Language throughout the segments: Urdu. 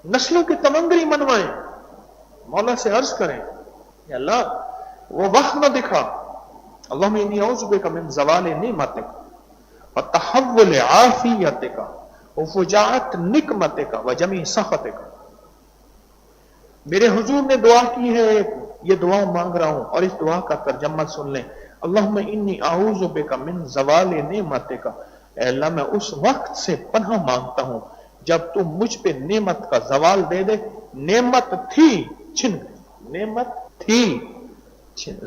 نسلوں کی تمنگری منوائیں. مولا سے عرض کریں یا اللہ وہ وقت نہ دکھا. اللہم انی اعوذ بک من زوال نعمتک وتحول عافیتک وفجاعت نقمتک وجمیع سخطک. میرے حضور نے دعا کی ہے، یہ دعا مانگ رہا ہوں، اور اس دعا کا ترجمہ سن لیں. اللہم انی اعوذ بک من زوال نعمتک. اے اللہ میں اس وقت سے پناہ مانگتا ہوں جب تم مجھ پہ نعمت کا زوال دے دے. نعمت تھی چھن گئی، نعمت تھی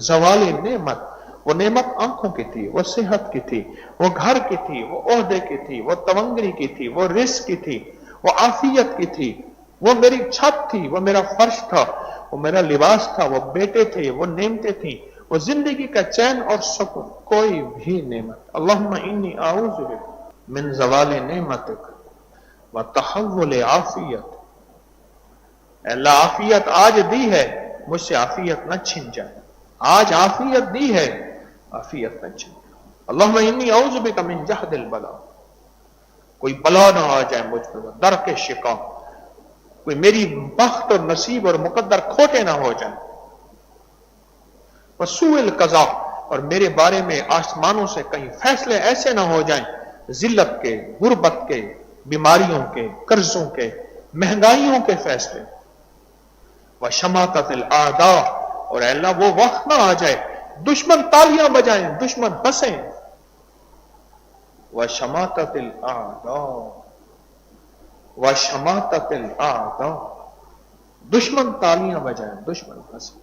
زوال نعمت. وہ نعمت آنکھوں کی تھی، وہ صحت کی تھی، وہ گھر کی تھی، وہ عہدے کی تھی، وہ تمنگری کی تھی، وہ رزق کی تھی، وہ عافیت کی تھی، وہ میری چھت تھی، وہ میرا فرش تھا، وہ میرا لباس تھا، وہ بیٹے تھے، وہ نعمتیں تھیں، وہ زندگی کا چین اور سکون. کوئی بھی نعمت. اللہم انی اعوذ بک من زوال نعمتک وتحول عافیت. اے اللہ عافیت آج دی ہے، مجھ سے عافیت نہ چھن جائے. آج عافیت دی ہے، عافیت نہ چھن جائے. اللہم انی اعوذ بک من جہد البلاء. کوئی بلا نہ آ جائے مجھ پر، درک شقا، کوئی میری بخت اور نصیب اور مقدر کھوٹے نہ ہو جائیں. وسوء القضاء، اور میرے بارے میں آسمانوں سے کہیں فیصلے ایسے نہ ہو جائیں ذلت کے، غربت کے، بیماریوں کے، قرضوں کے، مہنگائیوں کے فیصلے. وشماتت الاعداء، اور اے اللہ وہ وقت نہ آ جائے دشمن تالیاں بجائیں، دشمن ہنسیں. وشماتت الاعداء، وشماتت الاعداء، دشمن تالیاں بجائیں، دشمن ہنسیں.